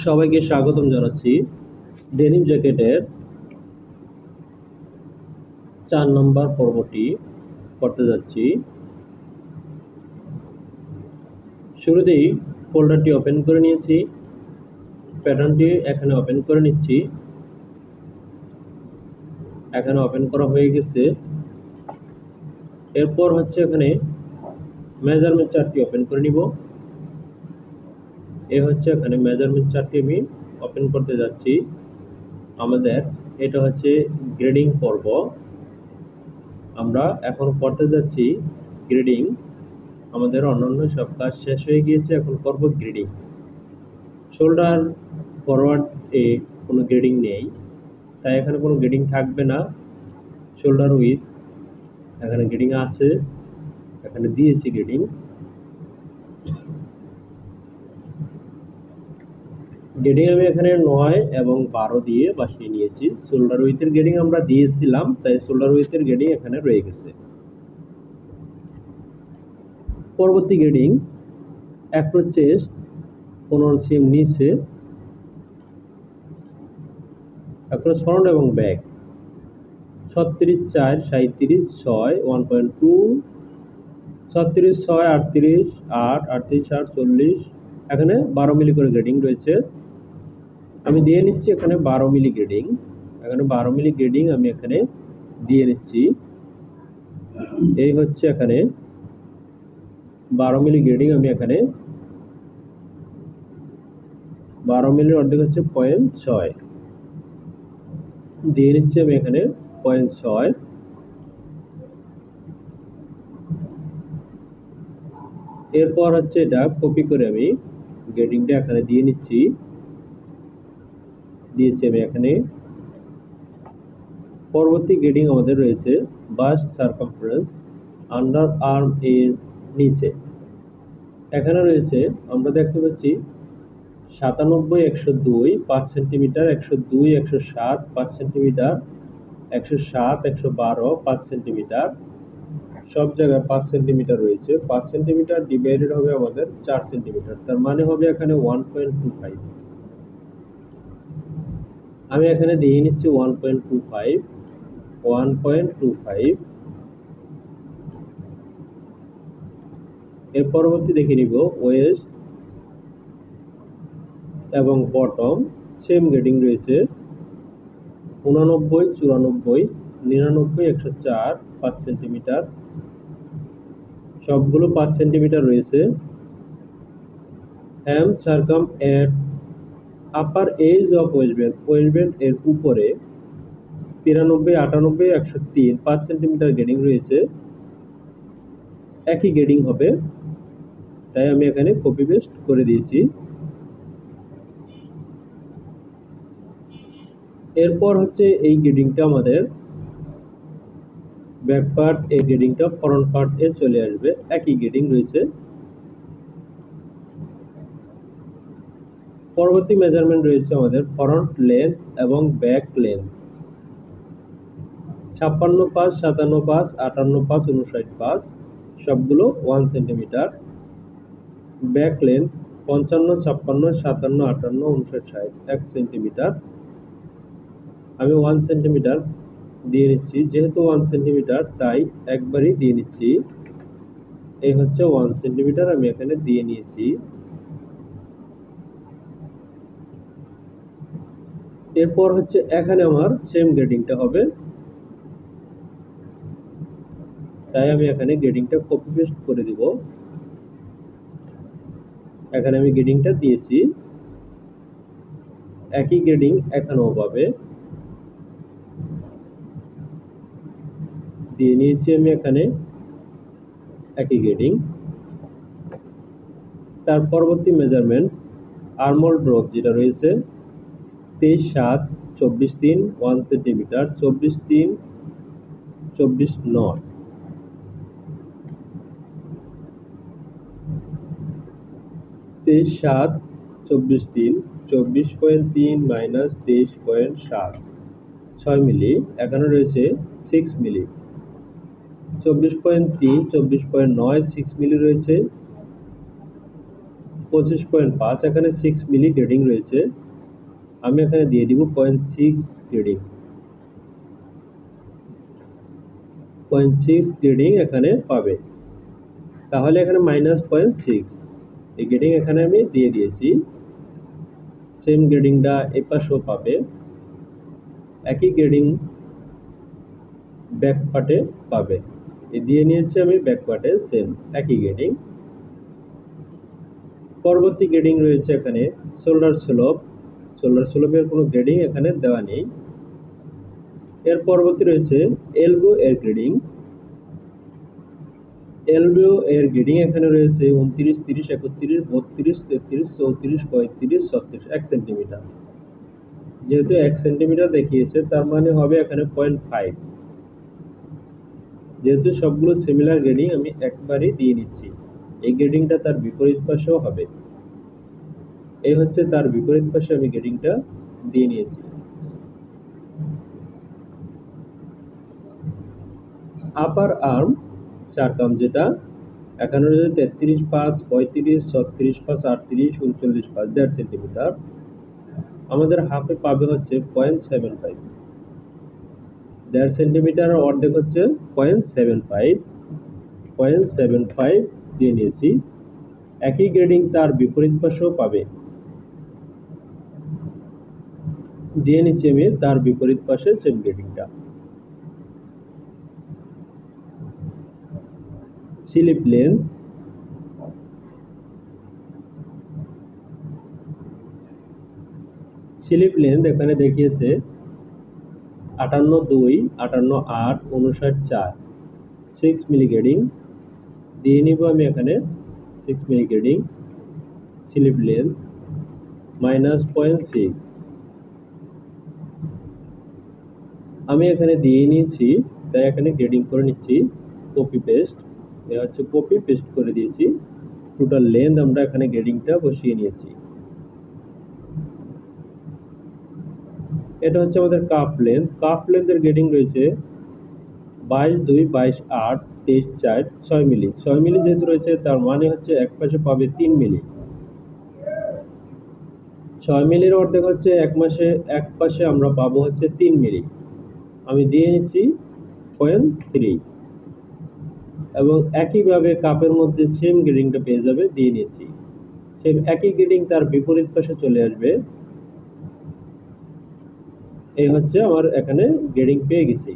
সবাইকে স্বাগতম জানাচ্ছি। ডেনিম জ্যাকেটের 4 নম্বর পর্বটি করতে যাচ্ছি। শুরুতেই ফোল্ডারটি ওপেন করে নিয়েছি, প্যাটার্নটি এখানে ওপেন করে নিচ্ছি। এখানে ওপেন করা হয়ে গেছে। এরপর হচ্ছে এখানে মেজারমেন্ট চার্টটি ওপেন করে নিব। এই হচ্ছে এখানে মেজারমেন্ট চার্টটি আমি ওপেন করতে যাচ্ছি। আমাদের এটা হচ্ছে গ্রেডিং পর্ব। আমরা এখন করতে যাচ্ছি গ্রেডিং। আমাদের অন্যান্য সব কাজ শেষ হয়ে গিয়েছে, এখন করব গ্রেডিং। শোল্ডার ফরওয়ার্ড এ কোনো গ্রেডিং নেই, তাই এখানে কোনো গ্রেডিং থাকবে না। শোল্ডার উইথ এখানে গ্রেডিং আছে, এখানে দিয়েছি গ্রেডিং। গ্রেডিং আমি এখানে 9 এবং 12 দিয়ে বসিয়ে নিয়েছি। শোল্ডার উইথের গ্রেডিং আমরা দিয়েছিলাম, তাই শোল্ডার উইথের গ্রেডিং এখানে রয়ে গেছে। পরবর্তী গ্রেডিং অ্যাপ্রোচ চেস্ট 15 সিএম নিচে, অ্যাপ্রোচ ফ্রন্ট এবং ব্যাক 36, 4, 37, 6, 1.2, 36, 6, 38, 8, 38, 8, 40। এখানে 12 মিলি করে গ্রেডিং রয়েছে। আমি দিয়ে নিচ্ছি এখানে 12 মিলি গ্রেডিং। এখানে 12 মিলি গ্রেডিং আমি এখানে দিয়ে নিচ্ছি। এই হচ্ছে এখানে 12 মিলি গ্রেডিং আমি এখানে 12 মিলির অর্ধেক হচ্ছে 0.6 দিয়ে নিচ্ছি আমি এখানে 0.6। এরপর হচ্ছে এটা কপি করে আমি গ্রেডিংটা এখানে দিয়ে নিচ্ছি। দিয়েছি আমি এখানে। পরবর্তী গ্রেডিং আমাদের রয়েছে বাস্ট সারকামফারেন্স আন্ডার আর্ম এর নিচে। এখানে রয়েছে আমরা দেখতে পাচ্ছি 97, 102, 5 সেন্টিমিটার, 102, 107, 5 সেন্টিমিটার, 107, 112, 5 সেন্টিমিটার। সব জায়গায় 5 সেন্টিমিটার রয়েছে। 5 সেন্টিমিটার ডিভাইডেড হবে আমাদের 4 সেন্টিমিটার, তার মানে হবে এখানে 1.25। আমি এখানে দিয়ে নিচ্ছি 1.25। এর পরবর্তী দেখে নিব ওয়েস্ট এবং বটম সেম গ্রেডিং রয়েছে 89, 94, 99, 104, 5 সেন্টিমিটার। সবগুলো 5 সেন্টিমিটার রয়েছে। হ্যাম সারকাম এট আপার এজ অফ ওয়েস্টব্যান্ড এর উপরে 93, 98, 103, 5 সেন্টিমিটার গ্রেডিং রয়েছে। একই গ্রেডিং হবে, তাই আমি এখানে কপি পেস্ট করে দিয়েছি। এরপর হচ্ছে এই গ্রেডিংটা আমাদের ব্যাক পার্ট, এই গ্রেডিংটা ফ্রন্ট পার্ট এ চলে আসবে। একই গ্রেডিং রয়েছে। পরবর্তী মেজারমেন্ট রয়েছে আমাদের ফ্রন্ট লেন্থ এবং ব্যাক লেন্থ 56, 5, 57, 5, 58, 5, 59, 5, সবগুলো 1 সেন্টিমিটার। Back length 55, 56, 57, 58, 59, 60, 1 centimetre. আমি 1 সেন্টিমিটার দিয়ে নিচ্ছি, যেহেতু 1 সেন্টিমিটার তাই একবারই দিয়ে নিচ্ছি। এই হচ্ছে 1 সেন্টিমিটার আমি এখানে দিয়ে নিয়েছি। এরপর হচ্ছে এখানে আমার সেম গ্রেডিংটা হবে, তাই আমি এখানে গ্রেডিংটা কপি পেস্ট করে দিব। এখানে আমি গ্রেডিংটা দিয়েছি, একই গ্রেডিং এখানেও পাবে। দিয়ে নিয়েছি আমি এখানে একই গ্রেডিং। তার পরবর্তী মেজারমেন্ট আর্মহোল ড্রপ যেটা রয়েছে 23, 7, 24, 3, 1 সেন্টিমিটার, 24, 3, 24, 9। 23, 7, 24, 3, 24.3 মাইনাস 23.7, 6 মিলি। এখানে রয়েছে 6 মিলি। 24.3, 24.9, 6 মিলি রয়েছে। 25.5, এখানে 6 মিলি গ্রেডিং রয়েছে, আমি এখানে দিয়ে দিব 0.6 গ্রেডিং। 0.6 গ্রেডিং এখানে পাবে, তাহলে এখানে -0.6 এই গ্রেডিং এখানে আমি দিয়ে দিয়েছি। সেম গ্রেডিংটা এই পাশেও পাবে, একই গ্রেডিং ব্যাক পার্টে পাবে। দিয়ে নিয়েছি আমি ব্যাক পার্টে সেম একই গ্রেডিং। পরবর্তী গ্রেডিং রয়েছে এখানে শোল্ডার স্লোপ। শোল্ডার স্লোপের কোনো গ্রেডিং এখানে দেওয়া নেই। এর পরবর্তী রয়েছে এলবো এর গ্রেডিং। এলবো এর গ্রেডিং এখানে রয়েছে 29, 30, 31, 32, 33, 34, 35, 36, 1 সেন্টিমিটার। যেহেতু 1 সেন্টিমিটার দেখিয়েছে, তার মানে হবে এখানে 0.5। যেহেতু সবগুলো সিমিলার গ্রেডিং, আমি একবারই দিয়ে নিচ্ছি। এই গ্রেডিংটা তার বিপরীত পাশেও হবে। এই হচ্ছে তার বিপরীত পাশে আমি গ্রেডিংটা দিয়ে নিয়েছি। আপার আর্ম সারকাম যেটা এখানে রয়েছে 33.5, 35, 36.5, 38, 39.5, 1.5 সেন্টিমিটার। আমাদের হাফে পাবে হচ্ছে 0.75। 1.5 সেন্টিমিটার অর্ধেক হচ্ছে 0.75। 0.75 দিয়ে নিয়েছি। একই গ্রেডিং তার বিপরীত পাশেও পাবে, দিয়ে নিচ্ছি আমি তার বিপরীত পাশে সেম গ্রেডিংটা। স্লিপ লেন্থ, স্লিপ লেন্থ এখানে দেখিয়েছে 58.2, 58.8, 59.4, 6 মিলি গ্রেডিং দিয়ে নিব আমি এখানে 6 মিলি গ্রেডিং। স্লিপ লেন্থ -0.6 আমি এখানে দিয়ে নিয়েছি, তাই এখানে গ্রেডিং করে নিচ্ছি। কপি পেস্ট, এ হচ্ছে কপি পেস্ট করে দিয়েছি। টোটাল লেন্থ আমরা এখানে গ্রেডিংটা বসিয়ে নিয়েছি। এটা হচ্ছে আমাদের কাপ লেন্থ। কাপ লেন্থের গ্রেডিং রয়েছে 22.2, 22.8, 23.4, 6 মিলি। 6 মিলি যেহেতু রয়েছে, তার মানে হচ্ছে এক পাশে পাবে 3 মিলি। 6 মিলির অর্ধেক হচ্ছে এক পাশে আমরা পাবো হচ্ছে 3 মিলি। আমি দিয়ে নিচ্ছি 0.3 এবং একইভাবে কাপের মধ্যে সেম গ্রেডিংটা পেয়ে যাবে, দিয়ে নিচ্ছি। সেম একই গ্রেডিং তার বিপরীত পাশে চলে আসবে। এই হচ্ছে আমার এখানে গ্রেডিং পেয়ে গেছি।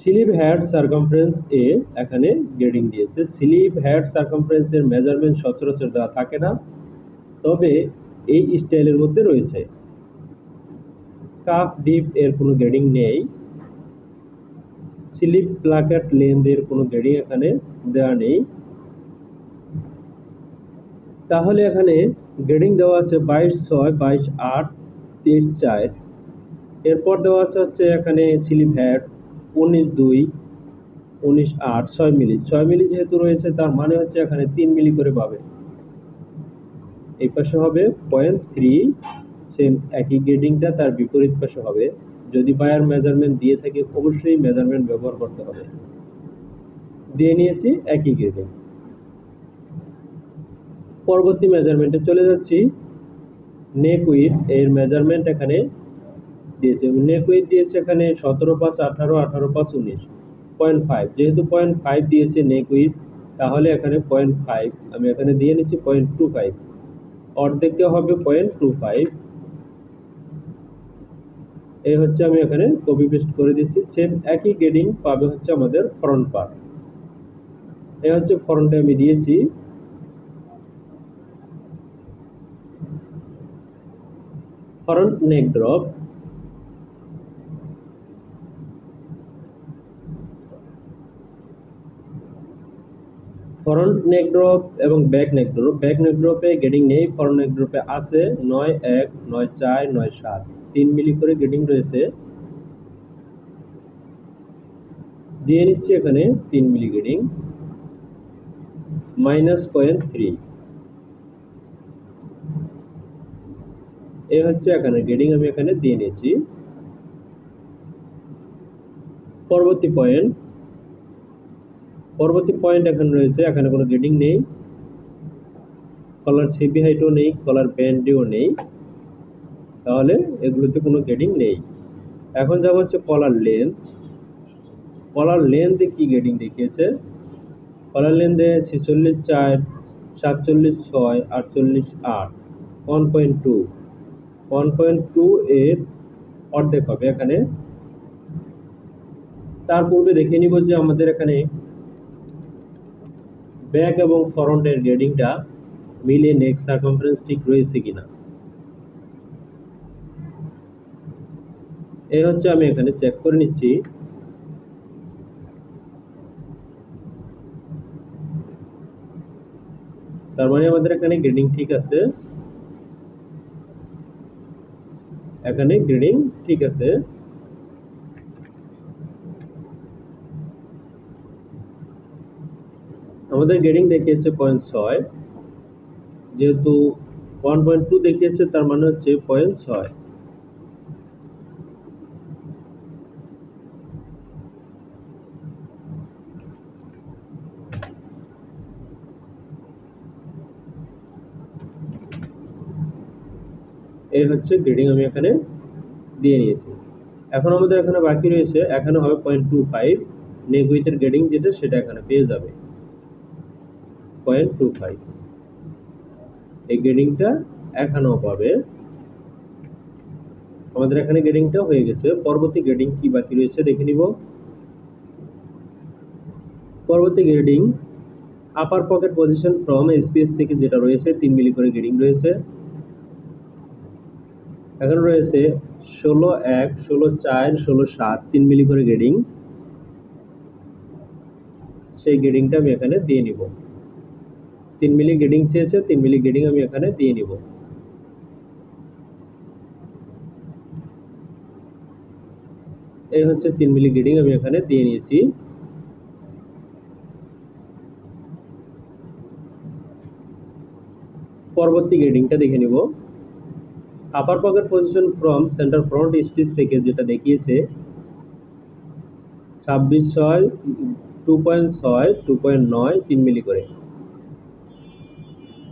স্লিভ হেড সার্কামফারেন্স এ এখানে গ্রেডিং দিয়েছে। স্লিভ হেড সার্কামফারেন্সের মেজারমেন্ট সচরাচর দেওয়া থাকে না, তবে এই স্টাইলের মধ্যে রয়েছে। কাপ ডিপ এর কোনো গ্রেডিং নেই। স্লিভ প্লাকেট লেন্থ এর কোনো গ্রেডিং এখানে দেওয়া নেই। তাহলে এখানে গ্রেডিং দেওয়া আছে 22.6, 22.8, 23.4। এরপর দেওয়া আছে হচ্ছে এখানে স্লিভ হেড 19.2, 19.8, 6 মিলি। 6 মিলি যেহেতু রয়েছে, তার মানে হচ্ছে এখানে 3 মিলি করে পাবে। এই পাশে হবে 0.3। সেম একই গ্রেডিংটা তার বিপরীত পাশে হবে। যদি বায়ার মেজারমেন্ট দিয়ে থাকে, অবশ্যই মেজারমেন্ট ব্যবহার করতে হবে। দিয়ে নিয়েছি একই গ্রেডিং। পরবর্তী মেজারমেন্টে চলে যাচ্ছি। নেক উইথ এর মেজারমেন্ট এখানে দিয়েছে। নেক উইথ দিয়েছে এখানে 17.5, 18, 18.5, 19, 0.5। যেহেতু 0.5 দিয়েছে নেক উইথ, তাহলে এখানে 0.5 আমি এখানে দিয়ে নিচ্ছি 0.25। অর্ধেককে হবে 0.25। এই হচ্ছে আমি এখানে কপি পেস্ট করে দিচ্ছি। সেম একই গ্রেডিং পাবে হচ্ছে আমাদের ফ্রন্ট পার্ট। এই হচ্ছে ফ্রন্টে আমি দিয়েছি। Front neck drop, front neck drop এবং back neck drop. Back neck ড্রপে গ্রেডিং নেই, ফ্রন্ট নেক ড্রপে আছে 9.1, 9.4, 9.7, 3 মিলি করে গ্রেডিং রয়েছে। দিয়ে নিচ্ছি এখানে 3 মিলি গ্রেডিং, -0.3। এই হচ্ছে এখানে গ্রেডিং আমি এখানে দিয়ে নিয়েছি। পরবর্তী পয়েন্ট, পরবর্তী পয়েন্ট এখানে রয়েছে, এখানে কোনো গ্রেডিং নেই, কলার সিবি হাইটও নেই, কলার ব্যান্ডেও নেই, তাহলে এগুলোতে কোনো গ্রেডিং নেই। এখন যাব হচ্ছে কলার লেন্থ। কলার লেন্থে কি গ্রেডিং দেখিয়েছে? কলার লেন্থে 46, 4, 47, 6, 48, 8, 1.2, 1.2 এর অর্ধেক হবে এখানে। তার পূর্বে দেখে নিব যে আমাদের এখানে ব্যাক এবং ফ্রন্টের গ্রেডিংটা মিলে নেক সারকমফারেন্স ঠিক রয়েছে কিনা। এই হচ্ছে আমি এখানে চেক করে নিচ্ছি। তার মানে আমাদের এখানে গ্রেডিং ঠিক আছে, এখানে গ্রেডিং ঠিক আছে। আমাদের গ্রেডিং দেখিয়েছে 0.6, যেহেতু 1.2 দেখিয়েছে তার মানে হচ্ছে 0.6। এই হচ্ছে গ্রেডিং আমি এখানে দিয়ে নিয়েছি। এখন আমাদের এখানে বাকি রয়েছে, এখানে হবে 0.25 নেক উইথের গ্রেডিং যেটা, সেটা এখানে পেয়ে যাবে 0.25। এই গ্রেডিংটা এখানেও পাবে। আমাদের এখানে গ্রেডিংটা হয়ে গেছে। পরবর্তী গ্রেডিং কি বাকি রয়েছে দেখে নিব। পরবর্তী grading upper pocket position from SPS থেকে যেটা রয়েছে 3 মিলি করে গ্রেডিং রয়েছে। এখানে রয়েছে 16/1, 16/4, 16/7 3 মিলি করে গ্রেডিং। সেই গ্রেডিংটা আমি এখানে দিয়ে নিব। 3 মিলি গ্রেডিং চেয়েছে, 3 মিলি গ্রেডিং আমি এখানে দিয়ে নিব। এই হচ্ছে 3 মিলি গ্রেডিং আমি এখানে দিয়ে নিয়েছি। পরবর্তী গ্রেডিংটা দেখে নিব। Upper pocket position from centre front stitch থেকে যেটা দেখিয়েছে 26/6, 2.6, 2.9 3 মিলি করে।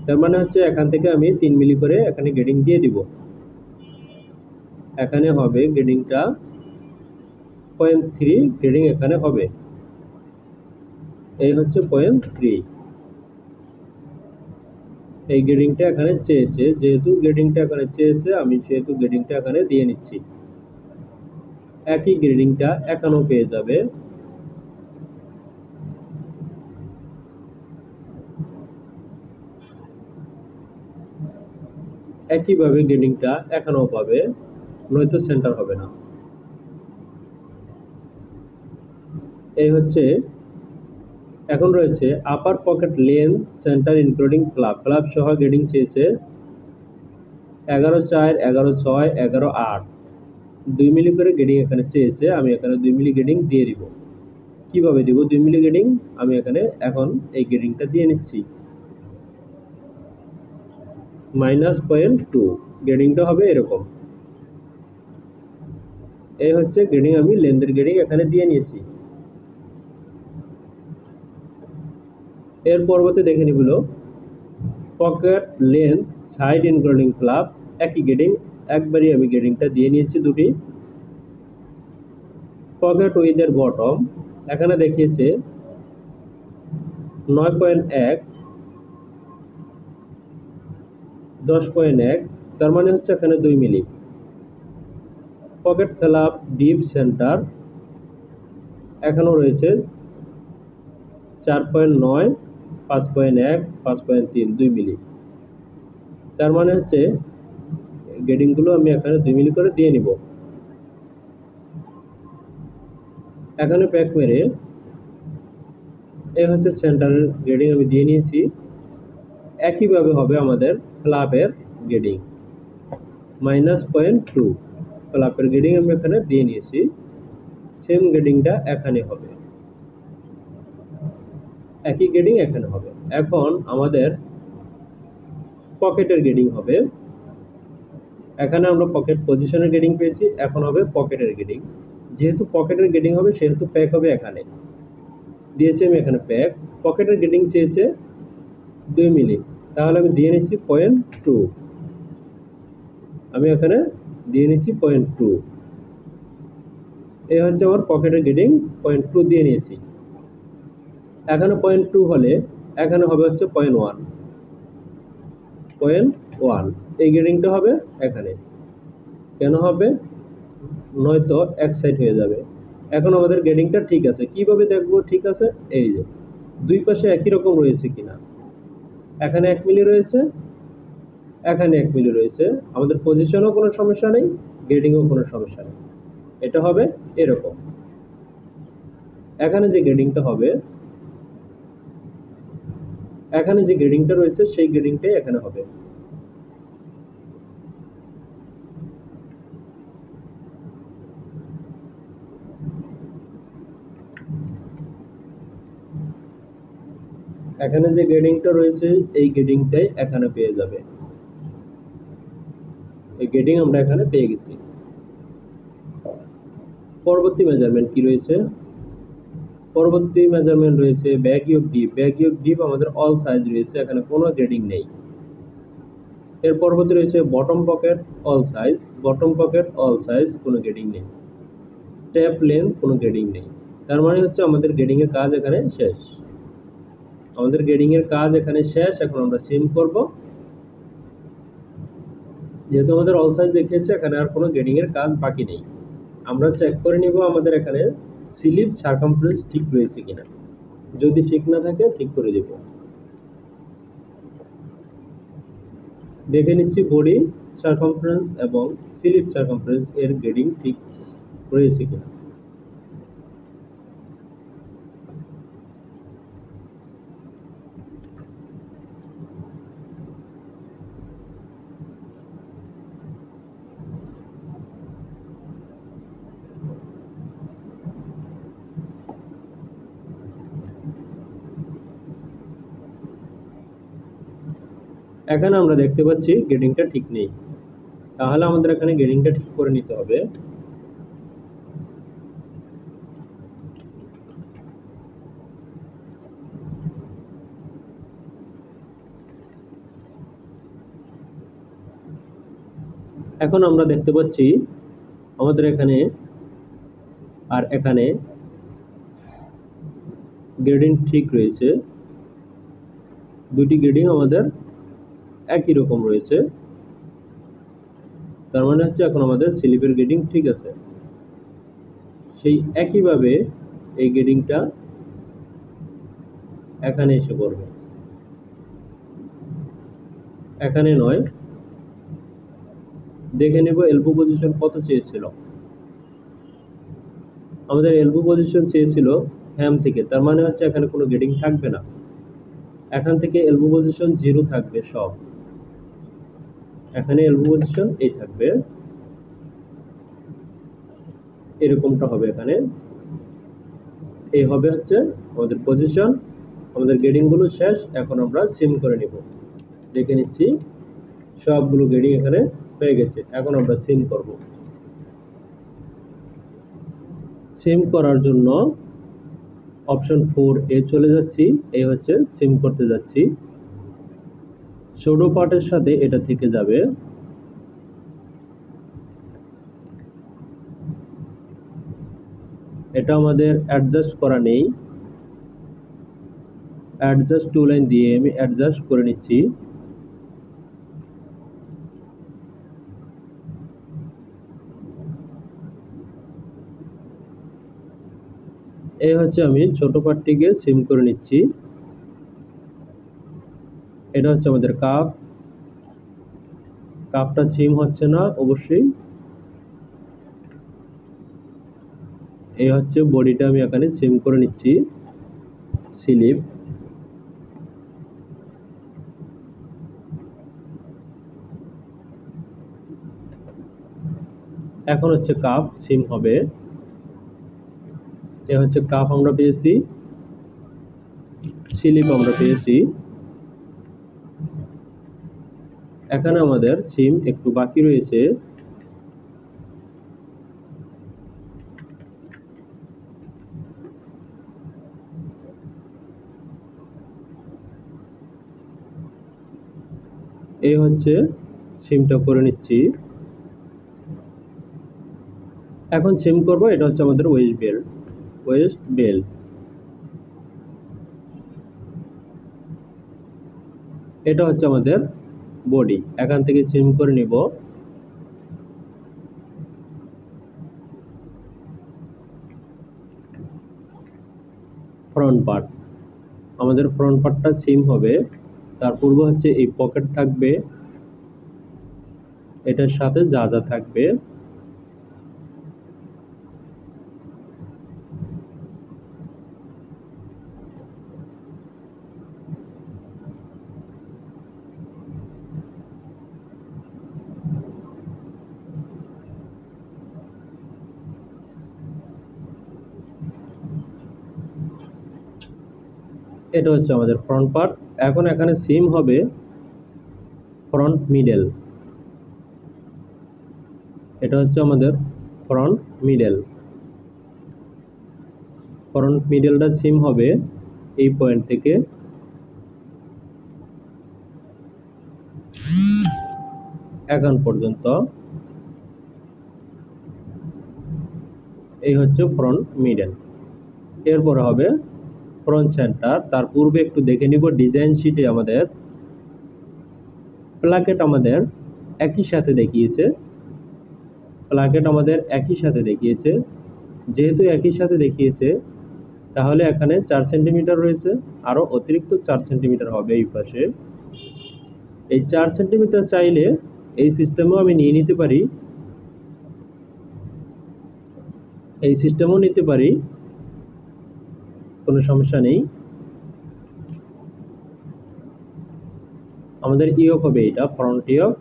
তার মানে হচ্ছে এখান থেকে আমি 3 মিলি করে এখানে গ্রেডিং দিয়ে দিব। এখানে হবে গ্রেডিংটা 0.3 গ্রেডিং এখানে হবে। এই হচ্ছে 0.3। এই গ্রেডিংটা এখানে চেয়েছে, যেহেতু গ্রেডিংটা এখানে চেয়েছে আমি সেহেতু গ্রেডিংটা এখানে দিয়ে নিচ্ছি। একই গ্রেডিংটা এখানেও পেয়ে যাবে। একইভাবে গ্রেডিংটা এখানেও পাবে, নয়তো সেন্টার হবে না। এই হচ্ছে এখন রয়েছে upper pocket length centre including flap. Flap সহ গ্রেডিং চেয়েছে 11/4, 11/6, 11/8 2 মিলি করে গ্রেডিং এখানে চেয়েছে। আমি এখানে 2 মিলি গ্রেডিং দিয়ে দিব। কিভাবে দিব 2 মিলি গ্রেডিং? আমি এখানে এখন এই গ্রেডিংটা দিয়ে নিচ্ছি। -0.2 গ্রেডিংটা হবে এরকম। এই হচ্ছে গ্রেডিং, আমি লেন্থের গ্রেডিং এখানে দিয়ে নিয়েছি। এর পরবর্তী দেখে নিব pocket length side including flap. একই গ্রেডিং, একবারই আমি গ্রেডিংটা দিয়ে নিয়েছি দুটি। পকেট উইথের বটম এখানে দেখিয়েছে 9.1, 10.1, তার মানে হচ্ছে এখানে 2 মিলি। পকেট ফ্লাপ ডিপ সেন্টার এখানেও রয়েছে 4.9, 5.1, 5.3 2 মিলি। তার মানে হচ্ছে গ্রেডিংগুলো আমি এখানে 2 মিলি করে দিয়ে নিব। এখানে প্যাক মেরে এই হচ্ছে সেন্টারের গ্রেডিং আমি দিয়ে নিয়েছি। একইভাবে হবে আমাদের ফ্লাপের গ্রেডিং -0.2। ফ্লাপের গ্রেডিং আমি এখানে দিয়ে নিয়েছি। সেম গ্রেডিংটা এখানে হবে, একই গ্রেডিং এখানে হবে। এখন আমাদের পকেটের গ্রেডিং হবে। এখানে আমরা পকেট পজিশনের গ্রেডিং পেয়েছি, এখন হবে পকেটের গ্রেডিং। যেহেতু পকেটের গ্রেডিং হবে সেহেতু প্যাক হবে এখানে। দিয়েছি আমি এখানে প্যাক। পকেটের গ্রেডিং চেয়েছে 2 মিলি, তাহলে আমি দিয়ে নিচ্ছি 0.2। আমি এখানে দিয়ে নিচ্ছি 0.2। এই হচ্ছে আমার পকেটের গ্রেডিং, 0.2 দিয়ে নিয়েছি। এখানে 0.2 হলে এখানে হবে হচ্ছে 0.1। এই গ্রেডিংটা হবে এখানে। কেন হবে? নয়তো এক সাইড হয়ে যাবে। এখন আমাদের গ্রেডিংটা ঠিক আছে। কিভাবে দেখবো ঠিক আছে? এই যে দুই পাশে একই রকম রয়েছে কিনা। এখানে 1 মিলি রয়েছে, এখানে 1 মিলি রয়েছে। আমাদের পজিশনও কোনো সমস্যা নেই, গ্রেডিংও কোনো সমস্যা নেই। এটা হবে এরকম। এখানে যে গ্রেডিংটা হবে, এখানে যে গ্রেডিংটা রয়েছে সেই গ্রেডিংটাই এখানে হবে। এখানে যে গ্রেডিংটা রয়েছে এই গ্রেডিংটাই এখানে পেয়ে যাবে। এই গ্রেডিং আমরা এখানে পেয়ে গেছি। পরবর্তী মেজারমেন্ট কি রয়েছে? পরবর্তী মেজারমেন্ট রয়েছে ব্যাক ইয়োক ডিপ। ব্যাক ইয়োক ডিপ আমাদের অল সাইজ রয়েছে, এখানে কোনো গ্রেডিং নেই। এর পরবর্তী রয়েছে bottom pocket all size. Bottom pocket all size, কোনো গ্রেডিং নেই। ট্যাপ লেন্থ, কোনো গ্রেডিং নেই। তার মানে হচ্ছে আমাদের গ্রেডিং এর কাজ এখানে শেষ। আমাদের গ্রেডিং এর কাজ এখানে শেষ। এখন আমরা সিম করব। যেহেতু আমাদের অল সাইজ দেখিয়েছে, এখানে আর কোনো গ্রেডিং এর কাজ বাকি নেই। আমরা চেক করে নিব আমাদের এখানে স্লিপ সারকামফারেন্স ঠিক রয়েছে কিনা। যদি ঠিক না থাকে ঠিক করে দেব। দেখে নিচ্ছি বডি সারকামফারেন্স এবং স্লিপ সারকামফারেন্স এর গ্রেডিং ঠিক রয়েছে কিনা। এখানে আমরা দেখতে পাচ্ছি গ্রেডিংটা ঠিক নেই, তাহলে আমাদের এখানে গ্রেডিংটা ঠিক করে নিতে হবে। এখন আমরা দেখতে পাচ্ছি আমাদের এখানে আর এখানে গ্রেডিং ঠিক রয়েছে। দুটি গ্রেডিং আমাদের একই রকম রয়েছে। তার মানে হচ্ছে এখন আমাদের স্লিপের গ্রেডিং ঠিক আছে। সেই একইভাবে এই গ্রেডিংটা এখানে এসে পড়বে। এখানে নয়, দেখে নেব এলবো পজিশন কত চেয়েছিল। আমাদের এলবো পজিশন চেয়েছিল হ্যাম থেকে, তার মানে হচ্ছে এখানে কোনো গ্রেডিং থাকবে না। এখান থেকে এলবো পজিশন 0 থাকবে সব। এখানে এলবো পজিশন এই থাকবে, এরকমটা হবে। এখানে এই হবে হচ্ছে আমাদের পজিশন। আমাদের গ্রেডিং গুলো শেষ। এখন আমরা সিম করে নিব। দেখে নিচ্ছি সবগুলো গ্রেডিং এখানে হয়ে গেছে। এখন আমরা সিম করব। সিম করার জন্য অপশন 4 এ চলে যাচ্ছি। এই হচ্ছে সিম করতে যাচ্ছি। শোডো পার্টের সাথে এটা থেকে যাবে। এটা আমাদের অ্যাডজাস্ট করা নেই। অ্যাডজাস্ট টু লাইন দিয়ে আমি অ্যাডজাস্ট করে নিচ্ছি। এই হচ্ছে আমি ছোট পার্টটিকে সিম করে নিচ্ছি। এটা হচ্ছে আমাদের কাপ। কাপটা সিম হচ্ছে না অবশ্যই। এই হচ্ছে বডিটা আমি এখানে সিম করে নিচ্ছি। স্লিপ এখন হচ্ছে কাপ সিম হবে। এ হচ্ছে কাপ আমরা পেয়েছি, স্লিপ আমরা পেয়েছি। এখানে আমাদের সিম একটু বাকি রয়েছে। এই হচ্ছে সিমটা করে নিচ্ছি। এখন সিম করব, এটা হচ্ছে আমাদের ওয়েস্ট বেল্ট। এটা হচ্ছে আমাদের বডি। এখান থেকে সিম করে নিব। ফ্রন্ট পার্ট, আমাদের ফ্রন্ট পার্টটা সিম হবে। তার পূর্ব হচ্ছে এই পকেট থাকবে, এটার সাথে যা যা থাকবে এটা হচ্ছে আমাদের ফ্রন্ট পার্ট। এখন এখানে সিম হবে ফ্রন্ট মিডল। এটা হচ্ছে আমাদের ফ্রন্ট মিডল। ফ্রন্ট মিডলটা সিম হবে এই পয়েন্ট থেকে এখন পর্যন্ত। এই হচ্ছে ফ্রন্ট মিডল। এরপরে হবে ফ্রন্ট সেন্টার। তার পূর্বে একটু দেখে নিব ডিজাইন শিটে আমাদের প্লাকেট আমাদের একই সাথে দেখিয়েছে। যেহেতু একই সাথে দেখিয়েছে, তাহলে এখানে 4 সেন্টিমিটার রয়েছে, আরো অতিরিক্ত 4 সেন্টিমিটার হবে এই পাশে। এই 4 সেন্টিমিটার চাইলে এই সিস্টেমও আমি নিয়ে নিতে পারি, কোনো সমস্যা নেই। আমাদের ইয়ক হবে এটা ফ্রন্ট ইয়ক।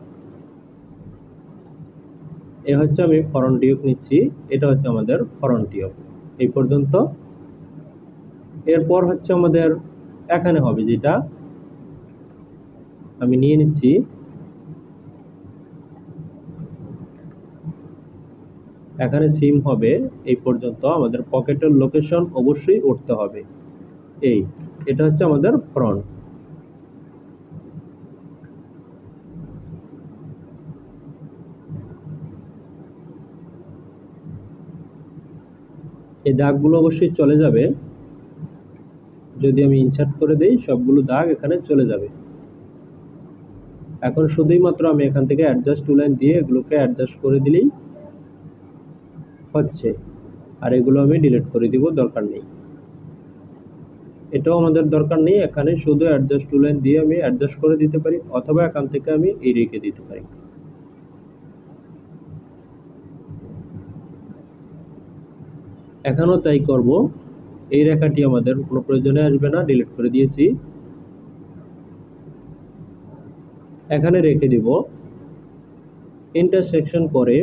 এ হচ্ছে আমি ফ্রন্ট ইয়ক নিচ্ছি, এটা হচ্ছে আমাদের ফ্রন্ট ইয়ক এই পর্যন্ত। এরপর হচ্ছে আমাদের এখানে হবে, যেটা আমি নিয়ে নিচ্ছি। এখানে সিম হবে এই পর্যন্ত। আমাদের পকেটের লোকেশন অবশ্যই উঠতে হবে। এটা হচ্ছে আমাদের ফ্রন্ট। এই দাগগুলো অবশ্যই চলে যাবে, যদি আমি ইনসার্ট করে দেই সবগুলো দাগ এখানে চলে যাবে। এখন শুধুই মাত্র আমি এখান থেকে অ্যাডজাস্ট টু লাইন দিয়ে এগুলোকে অ্যাডজাস্ট করে দিলেই হচ্ছে। আর এগুলো আমি ডিলিট করে দিব, দরকার নেই। এটাও আমাদের দরকার নেই। এখানে শুধু অ্যাডজাস্ট টু লাইন দিয়ে আমি অ্যাডজাস্ট করে দিতে পারি, অথবা এখান থেকে আমি এই রেখে দিতে পারি। এখানেও তাই করব। এই রেখাটি আমাদের কোনো প্রয়োজনে আসবে না, ডিলিট করে দিয়েছি। এখানে রেখে দিব। ইন্টারসেকশন করে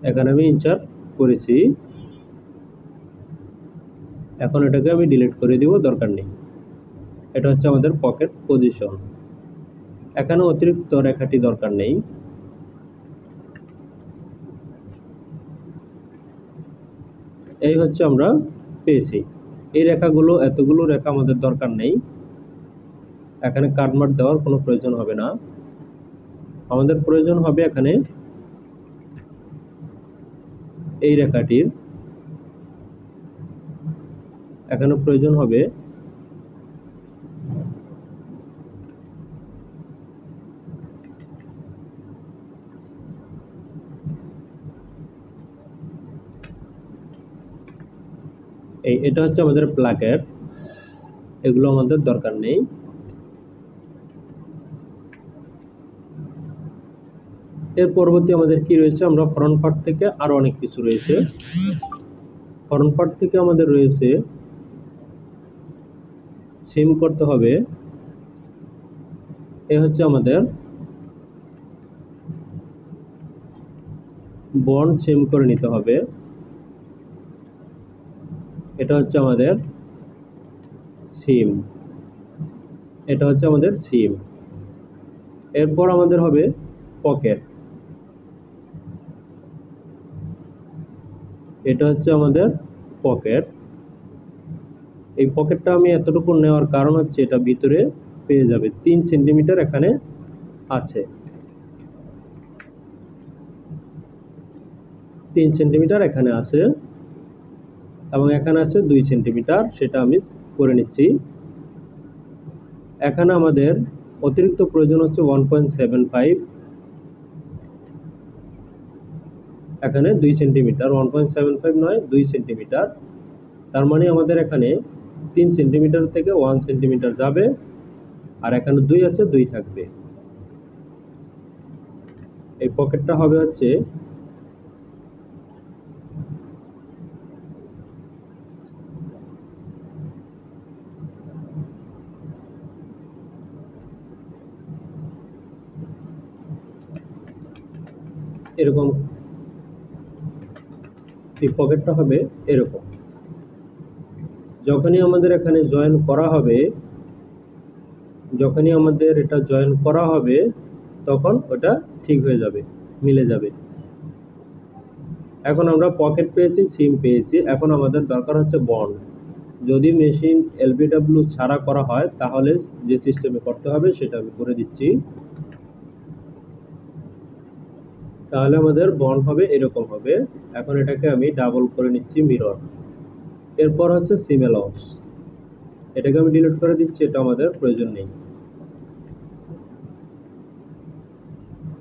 এখানে আমি ইনসার্ট করেছি। এখন এটাকে আমি ডিলিট করে দিব, দরকার নেই। এটা হচ্ছে আমাদের পকেট পজিশন। এখানে অতিরিক্ত রেখাটি দরকার নেই। এই হচ্ছে আমরা পেয়েছি। এই রেখাগুলো, এতগুলো রেখা আমাদের দরকার নেই। এখানে কাটমার্ক দেওয়ার কোনো প্রয়োজন হবে না। আমাদের প্রয়োজন হবে এখানে এই রেখাটির। এখানে প্রয়োজন হবে এটা হচ্ছে আমাদের প্লাকেট। এগুলো আমাদের দরকার নেই। এর পরবর্তী আমাদের কি রয়েছে, আমরা ফ্রন্ট পার্ট থেকে আরো অনেক কিছু রয়েছে। ফ্রন্ট পার্ট থেকে আমাদের রয়েছে সিম করতে হবে। এ হচ্ছে আমাদের বন্ড সিম করে নিতে হবে। এটা হচ্ছে আমাদের সিম। এরপর আমাদের হবে পকেট। এটা হচ্ছে আমাদের পকেট। এই পকেটটা আমি এতটুকু নেওয়ার কারণ হচ্ছে এটা ভিতরে পেয়ে যাবে 3 সেন্টিমিটার এখানে আছে, 3 সেন্টিমিটার এখানে আছে এবং এখানে আছে 2 সেন্টিমিটার, সেটা আমি করে নিচ্ছি। এখানে আমাদের অতিরিক্ত প্রয়োজন হচ্ছে 1.75, এখানে 2 সেন্টিমিটার, 1.75 নয় 2 সেন্টিমিটার, তার মানে আমাদের এখানে 3 সেন্টিমিটার থেকে 1 সেন্টিমিটার যাবে আর এখানে 2 আছে 2 থাকবে। এই পকেটটা হবে হচ্ছে এরকম, এই পকেটটা হবে এরকম। যখনই আমাদের এখানে জয়েন করা হবে, যখনই আমাদের এটা জয়েন করা হবে তখন ওটা ঠিক হয়ে যাবে, মিলে যাবে। এখন আমরা পকেট পেয়েছি, সিম পেয়েছি, এখন আমাদের দরকার হচ্ছে বন্ড। যদি মেশিন এলবিডব্লিউ ছাড়া করা হয় তাহলে যে সিস্টেমে করতে হবে সেটা আমি করে দিচ্ছি। তাহলে আমাদের বন্ড হবে এরকম হবে। এখন এটাকে আমি ডাবল করে নিচ্ছি মিরর। এরপর হচ্ছে সিম অ্যালাউন্স, এটাকে আমি ডিলিট করে দিচ্ছি, এটা আমাদের প্রয়োজন নেই।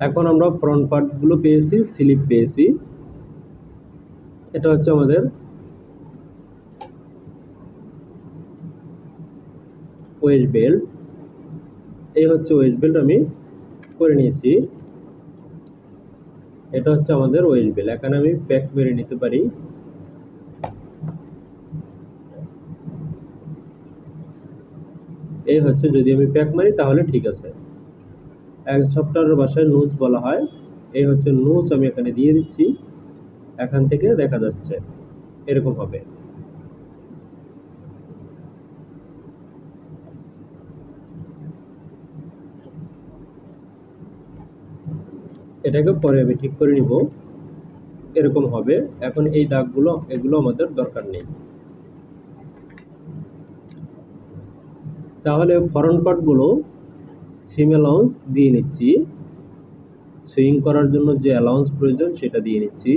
এখন আমরা ফ্রন্ট পার্টগুলো পেয়েছি, স্লিপ পেয়েছি। এটা হচ্ছে আমাদের ওয়েস্ট বেল্ট, এই হচ্ছে ওয়েস্ট বেল্ট আমি করে নিয়েছি। এটা হচ্ছে আমাদের ওয়েস্ট বেল্ট, এখানে আমি প্যাক মেরে নিতে পারি। এই হচ্ছে, যদি আমি প্যাক মারি তাহলে ঠিক আছে। এক সফটওয়্যারের ভাষায় নোজ বলা হয়। এই হচ্ছে নোজ, আমি এখানে দিয়ে দিচ্ছি, এখান থেকে দেখা যাচ্ছে এরকম হবে। এটাকে পরে আমি ঠিক করে নিব, এরকম হবে। এখন এই দাগগুলো, এগুলো আমাদের দরকার নেই। তাহলে ফ্রন্ট পার্টগুলো সিম অ্যালাউন্স দিয়ে নিচ্ছি, সুইং করার জন্য যে অ্যালাউন্স প্রয়োজন সেটা দিয়ে নিচ্ছি।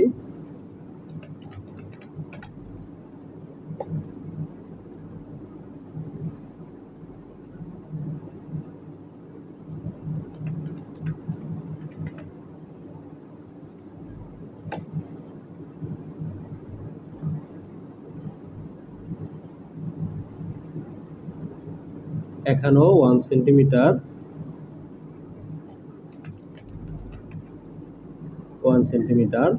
এখানেও 1 সেন্টিমিটার, 1 সেন্টিমিটার।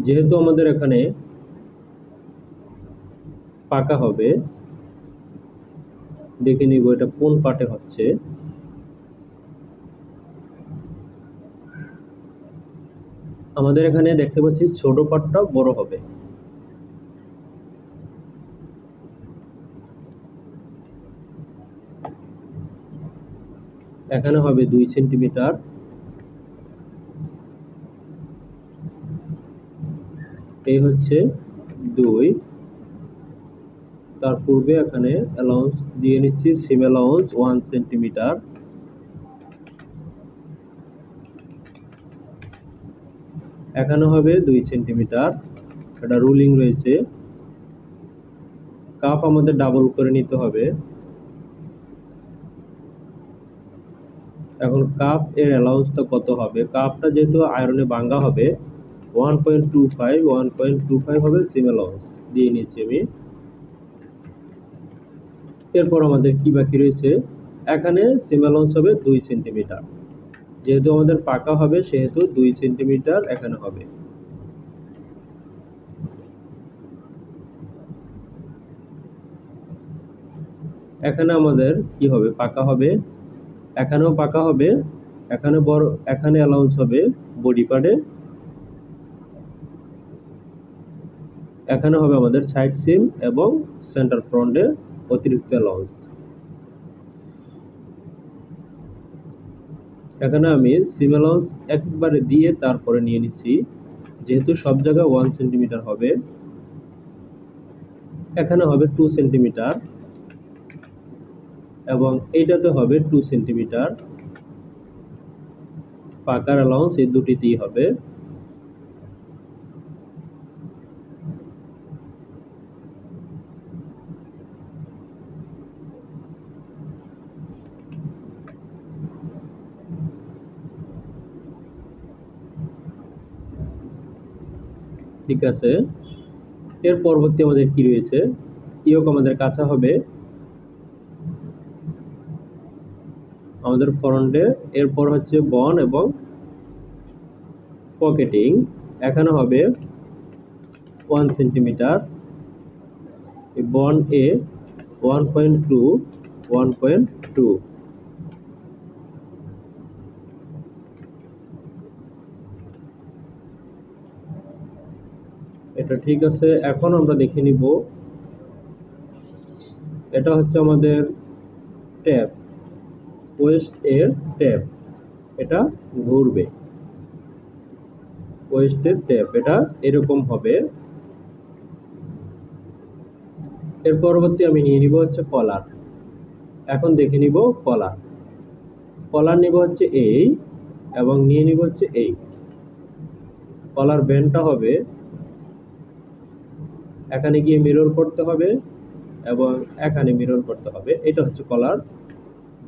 যেহেতু আমাদের এখানে পাকা হবে, দেখে নিব এটা কোন পার্টে হচ্ছে। আমাদের এখানে দেখতে পাচ্ছি ছোট পার্টটা বড় হবে। এখানে হবে 2 সেন্টিমিটার, এই হচ্ছে 2। তার পূর্বে এখানে অ্যালাউন্স দিয়ে নিচ্ছি, সিম অ্যালাউন্স 1 সেন্টিমিটার। এখানে হবে 2 সেন্টিমিটার, এটা রুলিং রয়েছে। কাপ আমাদের ডাবল করে নিতে হবে। এখন কাপ এর অ্যালাউন্সটা কত হবে? কাপটা যেহেতু আয়রনে ভাঙা হবে, 1.25 হবে সিম অ্যালাউন্স, দিয়ে নিচ্ছি আমি। এরপর আমাদের কি বাকি রয়েছে? এখানে সিম অ্যালাউন্স হবে 2 সেন্টিমিটার, যেহেতু আমাদের পাকা হবে সেহেতু 2 সেন্টিমিটার এখানে হবে। এখানে আমাদের কি হবে? পাকা হবে, এখানেও পাকা হবে, এখানে বড়, এখানে অ্যালাউন্স হবে বডি পার্টে, এখানে হবে আমাদের সাইড সিম এবং সেন্টার ফ্রন্টে অতিরিক্ত অ্যালাউন্স। এখানে আমি সিম অ্যালাউন্স একবারে দিয়ে তারপরে নিয়ে নিচ্ছি, যেহেতু সব জায়গায় 1 সেন্টিমিটার হবে। এখানে হবে 2 সেন্টিমিটার এবং এইটাতে হবে 2 সেন্টিমিটার। পাকার অ্যালাউন্স এই দুটিতেই হবে। ঠিক আছে, এর পরবর্তী আমাদের কি রয়েছে, ইয়োক আমাদের কাঁচা হবে আমাদের ফ্রন্টে। এরপর হচ্ছে বন এবং পকেটিং। এখানে হবে 1 সেন্টিমিটার, বন এ 1.2 1.2। এটা ঠিক আছে। এখন আমরা দেখে নিব, এটা হচ্ছে আমাদের ট্যাপ, ওয়েস্ট এর ট্যাপ। এটা ঘুরবে, ওয়েস্টের ট্যাপ এটা এরকম হবে। এর পরবর্তী আমি নিয়ে নিব হচ্ছে কলার। এখন দেখে নিব কলার। কলার নিব হচ্ছে এই, এবং নিয়ে নিব হচ্ছে এই। কলার ব্যান্ডটা হবে, এখানে গিয়ে মিরর করতে হবে এবং এখানে মিরর করতে হবে। এটা হচ্ছে কলার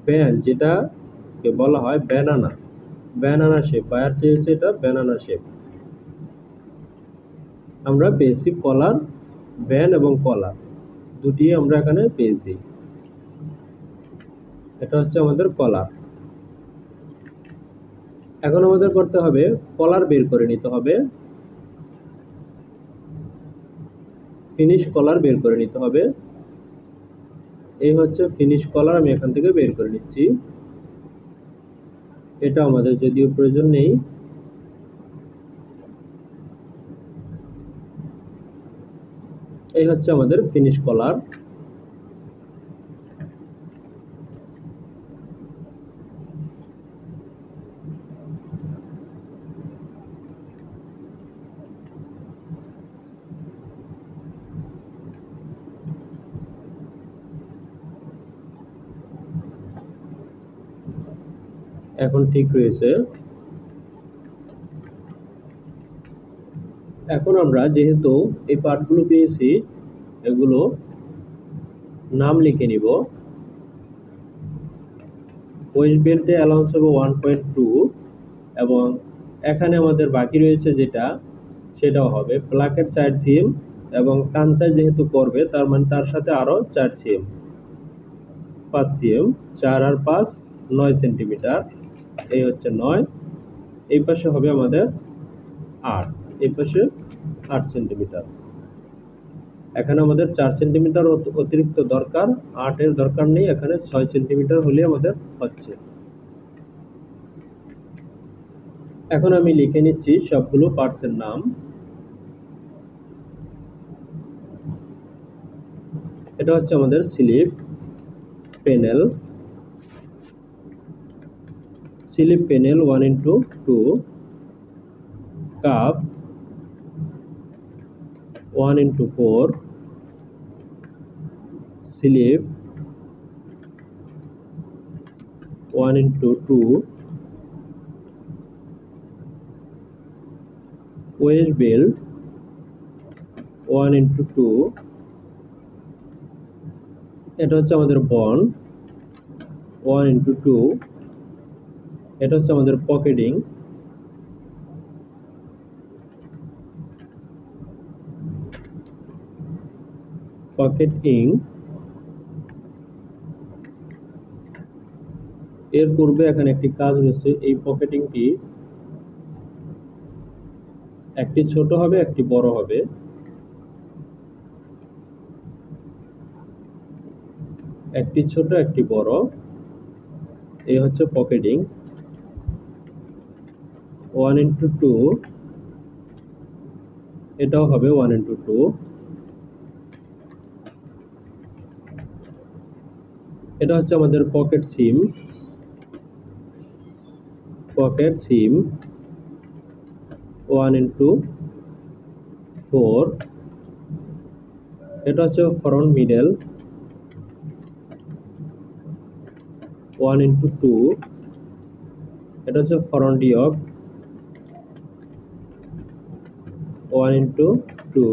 ব্যান্ড, যেটাকে বলা হয় ব্যানানা, ব্যানানা শেপ। বায়ার চেয়েছে এটা ব্যানানা শেপ। আমরা পেয়েছি কলার, ব্যান্ড এবং কলার দুটি আমরা এখানে পেয়েছি। এটা হচ্ছে আমাদের কলার। এখন আমাদের করতে হবে, কলার বের করে নিতে হবে, ফিনিশ কলার বের করে নিতে হবে। এই হচ্ছে ফিনিশ কলার, আমি এখান থেকে বের করে নিচ্ছি। এটা আমাদের যদিও প্রয়োজন নেই। এই হচ্ছে আমাদের ফিনিশ কলার। এখন ঠিক রয়েছে। এখন আমরা যেহেতু এই পার্টগুলো পেয়েছি, এগুলো নাম লিখে নিব। ওয়েস্ট বেল্টে অ্যালাউন্স হবে 1.2, এবং এখানে আমাদের বাকি রয়েছে যেটা, সেটাও হবে প্লাকের 4 সিএম, এবং কাঞ্চায় যেহেতু করবে তার মানে তার সাথে আরো 4 সিএম, 5 সিএম, 4 আর 5 9 সেন্টিমিটার। এই হচ্ছে 9। এই পাশে হবে আমাদের 8, এই পাশে 8 সেন্টিমিটার। এখানে আমাদের 4 সেন্টিমিটার অতিরিক্ত দরকার, 8 এর দরকার নেই। এখানে 6 সেন্টিমিটার হলে আমাদের হচ্ছে। এখন আমি লিখে নিচ্ছি সবগুলো পার্টসের নাম। এটা হচ্ছে আমাদের slip panel, slip panel 1:2, cup 1:4, slip 1:2, waist belt 1:2। এটা হচ্ছে আমাদের বন 1:2। এটা হচ্ছে আমাদের পকেটিং, পকেটিং। এর পূর্বে এখানে একটি কাজ রয়েছে, এই পকেটিংটি একটি ছোট হবে একটি বড় হবে। একটি ছোট একটি বড়, এই হচ্ছে পকেটিং 1:2। এটাও হবে 1:2। এটা হচ্ছে আমাদের পকেট সিম, পকেট সিম 1:4। এটা হচ্ছে ফ্রন্ট মিডল 1:2, এটা হচ্ছে ফ্রন্ট ইয়ক 1:2,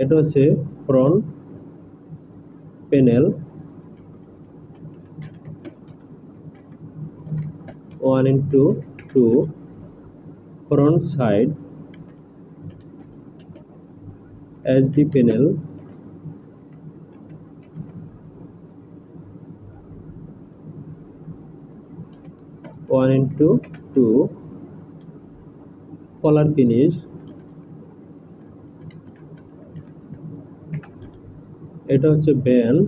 এটা হচ্ছে front panel 1:2, front side HD panel 1:2, কলার ফিনিশ, এটা হচ্ছে ব্যান্ড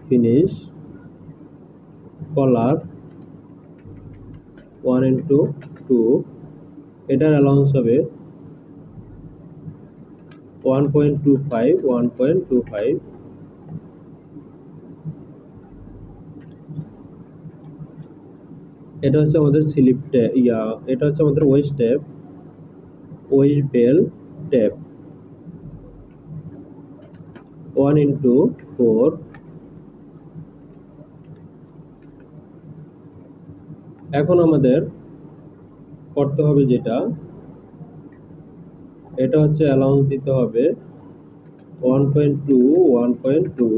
ফিনিশ কলার 1:2, এটার অ্যালাউন্স হবে 1.25, এটা হচ্ছে আমাদের স্লিপ ট্যাপ, এটা হচ্ছে আমাদের ওয়েস্ট বেল ট্যাপ 1:4। এখন আমাদের করতে হবে যেটা, এটা হচ্ছে অ্যালাউন্স দিতে হবে 1.2,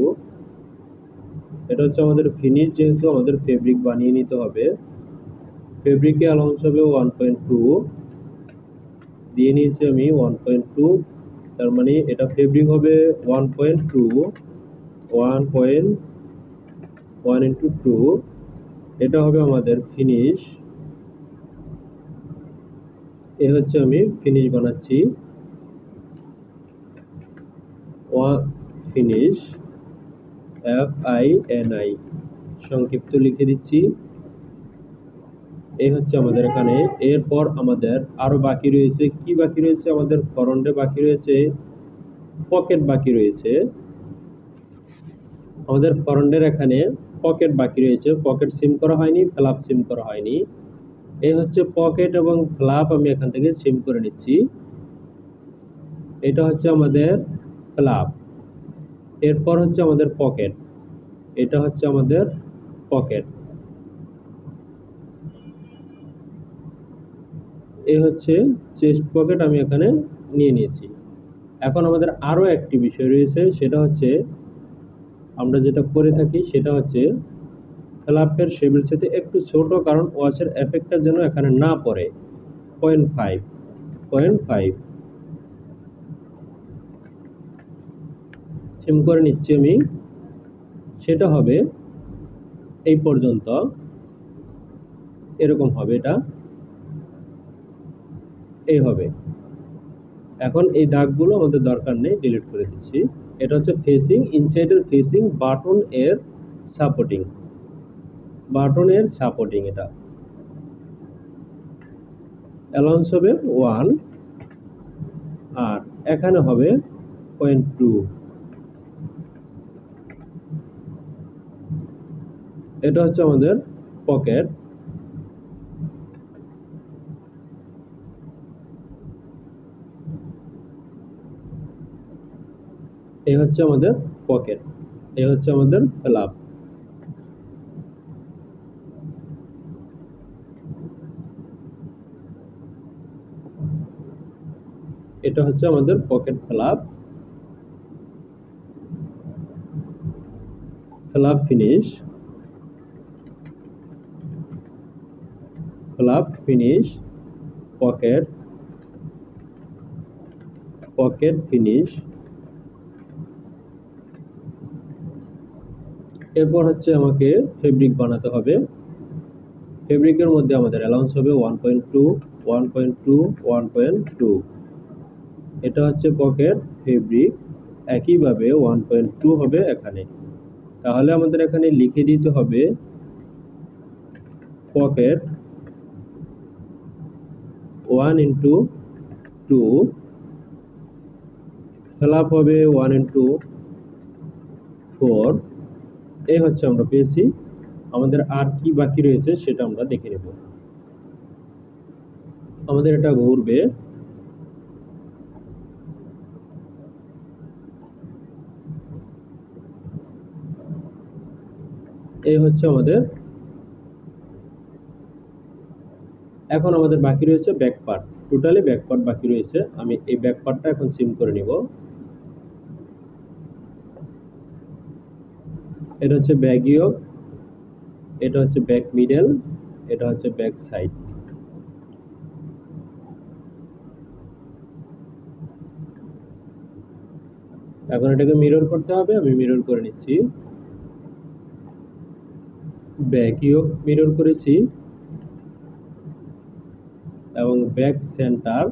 এটা হচ্ছে আমাদের ফিনিশ, যেহেতু আমাদের ফেব্রিক বানিয়ে নিতে হবে, ফেব্রিকে অ্যালাউন্স হবে 1.2, দিয়ে নিয়েছি আমি 1.2, তার মানে এটা ফেব্রিক হবে 1.2, এটা হবে আমাদের ফিনিশ। এ হচ্ছে আমি ফিনিশ বানাচ্ছি, ফিনিশ FINI সংক্ষিপ্ত লিখে দিচ্ছি। এই হচ্ছে আমাদের এখানে। এরপর আমাদের আরো বাকি রয়েছে, কি বাকি রয়েছে, আমাদের ফ্রন্টে বাকি রয়েছে পকেট বাকি রয়েছে, আমাদের ফ্রন্টের এখানে পকেট বাকি রয়েছে, পকেট সিম করা হয়নি, ফ্ল্যাপ সিম করা হয়নি। এই হচ্ছে পকেট এবং ফ্ল্যাপ, আমি এখান থেকে সিম করে নিচ্ছি। এটা হচ্ছে আমাদের ফ্ল্যাপ, এরপর হচ্ছে আমাদের পকেট, এটা হচ্ছে আমাদের পকেট, এই হচ্ছে চেস্ট পকেট, আমি এখানে নিয়ে নিয়েছি। এখন আমাদের আরো একটি বিষয় রয়েছে, সেটা হচ্ছে আমরা যেটা করে থাকি সেটা হচ্ছে ফ্ল্যাপের শেপের সাথে একটু ছোট, কারণ ওয়াচের এফেক্টটা যেন এখানে না পড়ে। 0.5 সিম করে নিচ্ছি আমি। সেটা হবে এই পর্যন্ত, এরকম হবে, এটা এই হবে। এখন এই দাগগুলো আমাদের দরকার নেই, ডিলিট করে দিচ্ছি। এটা হচ্ছে ফেসিং, ইনসাইডের ফেসিং বাটনের সাপোর্টিং, এটা অ্যালাউন্স হবে 1, আর এখানে হবে 0.2। এটা হচ্ছে আমাদের পকেট, এই হচ্ছে আমাদের পকেট, এই হচ্ছে আমাদের ফ্ল্যাপ। এটা হচ্ছে আমাদের pocket flap finish, pocket finish. এরপর হচ্ছে আমাকে ফেব্রিক বানাতে হবে। ফেব্রিকের মধ্যে আমাদের অ্যালাউন্স হবে 1.2, এটা হচ্ছে পকেট ফেব্রিক, একইভাবে 1.2 হবে এখানে। তাহলে আমাদের এখানে লিখে দিতে হবে পকেট 1:2, ফ্ল্যাপ হবে 1:4। এই হচ্ছে আমরা পেয়েছি। আমাদের আর কি বাকি রয়েছে সেটা আমরা দেখে নেব। আমাদের এটা ঘুরবে, এই হচ্ছে আমাদের। এখন আমাদের বাকি রয়েছে back part, totally back part বাকি রয়েছে। আমি এই ব্যাক পার্টটা এখন সিম করে নিব। এটা হচ্ছে ব্যাক ইয়ক, এটা হচ্ছে ব্যাক মিডল, এটা হচ্ছে ব্যাক সাইড। এখন এটাকে মিরর করতে হবে, আমি মিরর করে নিচ্ছি। ব্যাক ইয়ক মিরর করেছি এবং ব্যাক সেন্টার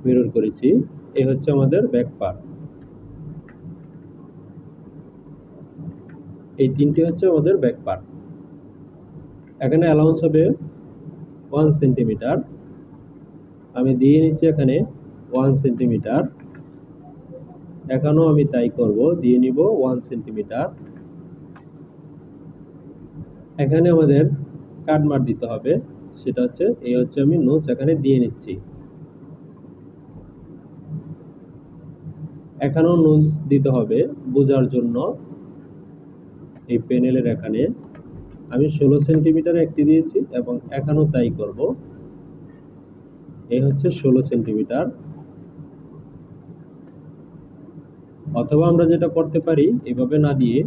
মিরর করেছি। এই হচ্ছে আমাদের ব্যাক পার্ট। এই তিনটি হচ্ছে আমাদের ব্যাক পার্ট। এখানে অ্যালাউন্স হবে 1 সেন্টিমিটার, আমি দিয়ে নিচ্ছি এখানে 1 সেন্টিমিটার। এখানেও আমি তাই করব, দিয়ে নিব 1 সেন্টিমিটার। এখানে আমাদের কাট মার্ক দিতে হবে, সেটা হচ্ছে এই হচ্ছে আমি নোচ এখানে দিয়ে নিচ্ছি। এখানেও নোচ দিতে হবে বোঝার জন্য। এই প্যানেলের এখানে আমি 16 সেন্টিমিটার একটি দিয়েছি এবং এখানেও তাই করব। এই হচ্ছে 16 সেন্টিমিটার। অথবা আমরা যেটা করতে পারি, এভাবে না দিয়ে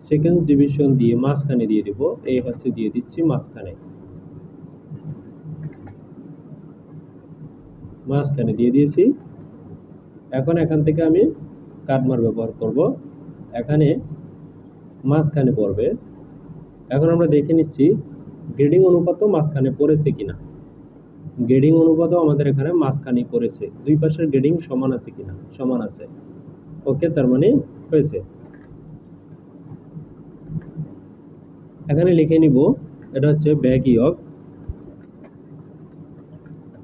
সেকেন্ড ডিভিশন দিয়ে মাঝখানে দিয়ে দিব। এই হচ্ছে দিয়ে দিচ্ছি মাঝখানে, মাঝখানে দিয়ে দিয়েছি। এখন এখান থেকে আমি কাটমার ব্যবহার করব, এখানে মাঝখানে পড়বে। এখন আমরা দেখে নিচ্ছি গ্রেডিং অনুপাতও মাঝখানে পড়েছে কিনা। গ্রেডিং অনুপাতও আমাদের এখানে মাঝখানে পড়েছে, দুই পাশের গ্রেডিং সমান আছে কিনা, সমান আছে। ওকে, তার মানে হয়েছে। এখানে লিখে নিব, এটা হচ্ছে ব্যাক ইয়ক,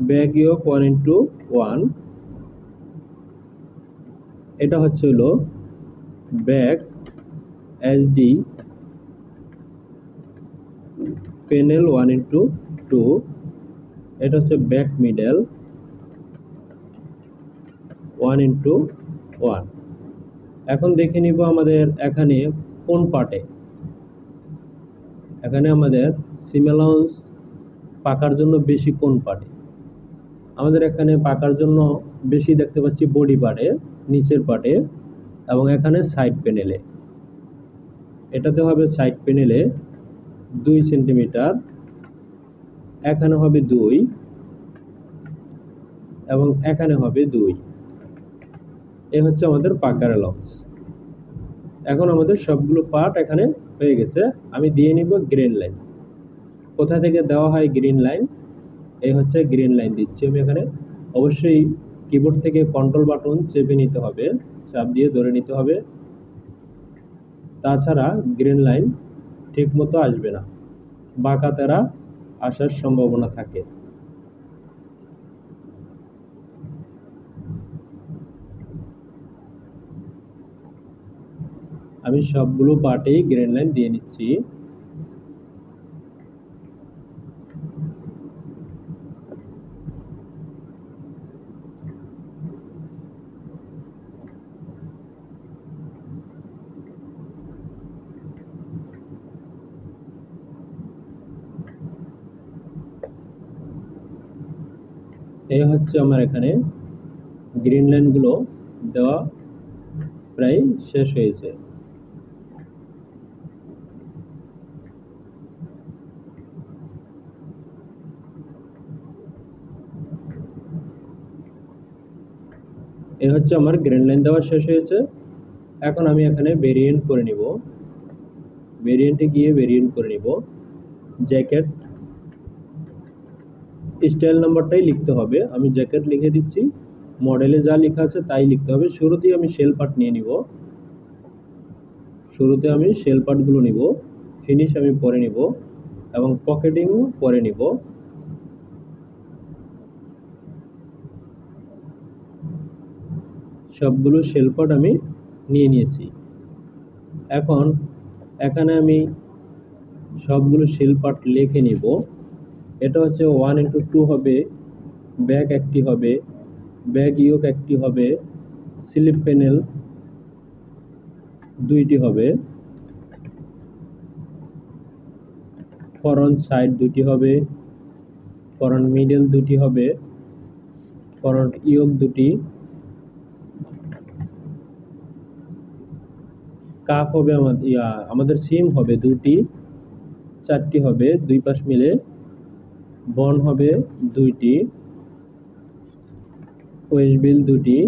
ব্যাক ইয়ক 1:1। এটা হচ্ছে হলো ব্যাক এইচডি প্যানেল 1:2। এটা হচ্ছে ব্যাক মিডল 1:1। এখন দেখে নিব আমাদের এখানে কোন পার্টে। এখানে আমাদের সিম অ্যালাউন্স পাকার জন্য বেশি কোন পার্টে। আমাদের এখানে পাকার জন্য বেশি দেখতে পাচ্ছি বডি পার্টে, নিচের পার্টে, এবং এখানে সাইড প্যানেলে। এটাতে হবে সাইড প্যানেলে 2 সেন্টিমিটার, এখানে হবে 2 এবং এখানে হবে 2। এ হচ্ছে আমাদের পাকার অ্যালাউন্স। এখন আমাদের সবগুলো পার্ট এখানে হয়ে গেছে। আমি দিয়ে নিব গ্রিন লাইন। কোথা থেকে দেওয়া হয় গ্রিন লাইন? এই হচ্ছে গ্রিন লাইন দিচ্ছি আমি এখানে। অবশ্যই কিবোর্ড থেকে কন্ট্রোল বাটন চেপে নিতে হবে, চাপ দিয়ে ধরে নিতে হবে, তাছাড়া গ্রিন লাইন ঠিক মতো আসবে না, বাঁকা তেরা আসার সম্ভাবনা থাকে। আমি সবগুলো পার্টেই গ্রিন লাইন দিয়ে নিচ্ছি। এই হচ্ছে আমার এখানে গ্রিন লাইনগুলো দেওয়া প্রায় শেষ হয়েছে। এই হচ্ছে আমার গ্রিন লাইন দেওয়া শেষ হয়েছে। এখন আমি এখানে ভেরিয়েন্ট করে নিব, ভেরিয়েন্টে গিয়ে ভেরিয়েন্ট করে নিব। জ্যাকেট স্টাইল নাম্বারটাই লিখতে হবে, আমি জ্যাকেট লিখে দিচ্ছি। মডেলে যা লেখা আছে তাই লিখতে হবে। শুরুতেই আমি শেল পার্ট নিয়ে নিব, শুরুতে আমি শেল পার্টগুলো নিব, ফিনিশ আমি পরে নিব এবং পকেটিং পরে নিব। সবগুলো শেল পার্ট আমি নিয়ে নিয়েছি। এখন এখানে আমি সবগুলো শেল পার্ট লিখে নিব। এটা হচ্ছে 1:2 হবে, ব্যাক একটি হবে, ব্যাক ইয়োক একটি হবে, স্লিপ প্যানেল দুইটি হবে, ফরন্ট সাইড দুটি হবে, ফরন্ট মিডল দুটি হবে, ফরন্ট ইয়োক দুটি, কাপ হবে আমাদের সিম হবে দুটি, চারটি হবে দুই পাশ মিলে, বন হবে দুইটি, ওয়েস্ট বিল দুটি,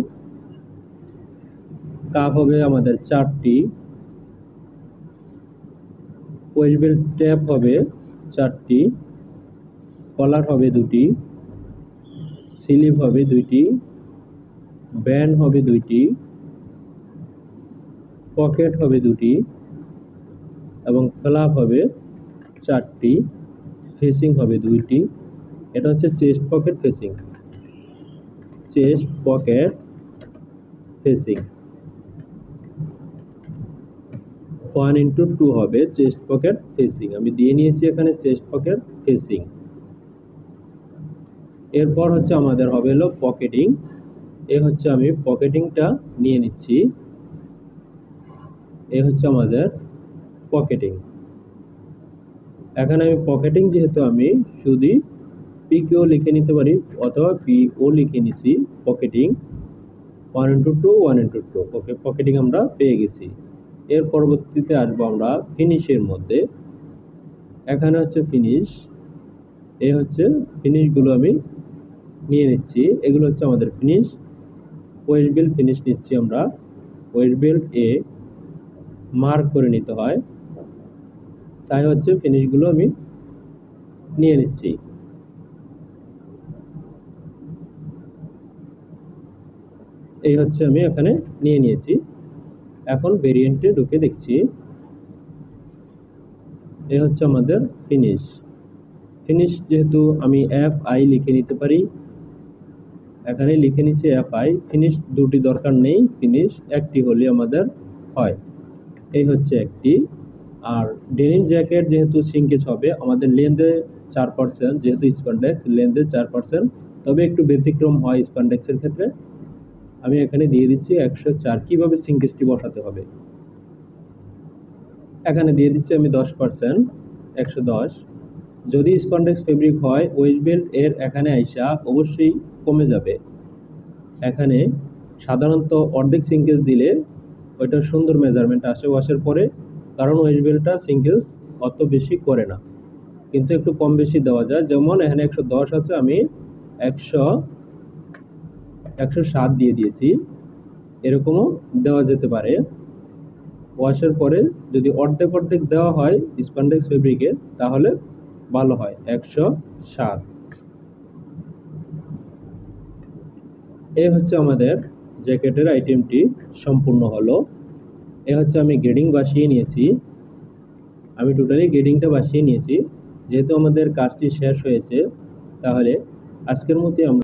কাপ হবে আমাদের চারটি, ওয়েস্ট বিল ট্যাপ হবে চারটি, কলার হবে দুটি, স্লিভ হবে দুইটি, ব্যান্ড হবে দুইটি, পকেট হবে দুটি এবং ফ্ল্যাপ হবে চারটি, ফেসিং হবে দুইটি। এটা হচ্ছে chest pocket facing, chest pocket facing 1:2 হবে চেস্ট পকেট ফেসিং। আমি দিয়ে নিয়েছি এখানে চেস্ট পকেট ফেসিং। এরপর হচ্ছে আমাদের হবে হলো পকেটিং। এ হচ্ছে আমি পকেটিংটা নিয়ে নিচ্ছি। এ হচ্ছে আমাদের পকেটিং। এখানে আমি পকেটিং যেহেতু আমি শুধু পিকেও লিখে নিতে পারি অথবা পিও লিখে নিচ্ছি। পকেটিং 1:2 1:2 ওকে, পকেটিং আমরা পেয়ে গেছি। এর পরবর্তীতে আসবো আমরা ফিনিশের মধ্যে। এখানে হচ্ছে ফিনিশ, এ হচ্ছে ফিনিশগুলো আমি নিয়ে নিচ্ছি। এগুলো হচ্ছে আমাদের ফিনিশ। ওয়েস্ট বেল্ট ফিনিশ নিচ্ছি আমরা। ওয়েস্ট বেল্ট এ মার্ক করে নিতে হয়, তাই হচ্ছে ফিনিশগুলো আমি নিয়ে নিচ্ছি। এই হচ্ছে আমি এখানে নিয়ে নিয়েছি। এখন ভেরিয়েন্টে ঢুকে দেখছি। এ হচ্ছে আমাদের ফিনিশ। ফিনিশ যেহেতু আমি FI লিখে নিতে পারি, এখানে লিখে নিচ্ছি FI। ফিনিশ দুটি দরকার নেই, ফিনিশ একটি হলে আমাদের হয়। এই হচ্ছে একটি। আর ডেনিম জ্যাকেট যেহেতু সিঙ্কেজ হবে, আমাদের লেন্থে 4%, যেহেতু স্প্যান্ডেক্স লেন্থে 4%, তবে একটু ব্যতিক্রম হয় স্প্যান্ডেক্সের ক্ষেত্রে। আমি এখানে দিয়ে দিচ্ছি 104। কিভাবে সিঙ্কেজটি বসাতে হবে, এখানে দিয়ে দিচ্ছি আমি 10%, 110। যদি স্পন্ডেক্স ফেব্রিক হয়, ওয়েস্ট বেল্ট এর এখানে আইসা অবশ্যই কমে যাবে। এখানে সাধারণত অর্ধেক সিঙ্কেজ দিলে ওইটা সুন্দর মেজারমেন্ট আসে ওয়াশের পরে, কারণ ওয়েস্ট বেল্টটা সিঙ্কেজ অত বেশি করে না, কিন্তু একটু কম বেশি দেওয়া যায়। যেমন এখানে 110 আছে, আমি 107 দিয়ে দিয়েছি। এরকমও দেওয়া যেতে পারে। ওয়াশের পরে যদি অর্ধেক অর্ধেক দেওয়া হয় স্পন্ডেক্স ফেব্রিকে, তাহলে ভালো হয়। 107। এই হচ্ছে আমাদের জ্যাকেটের আইটেমটি সম্পূর্ণ হলো। এ হচ্ছে আমি গ্রেডিং বসিয়ে নিয়েছি। আমি টোটালি গ্রেডিংটা বসিয়ে নিয়েছি। যেহেতু আমাদের কাজটি শেষ হয়েছে, তাহলে আজকের মতো আমরা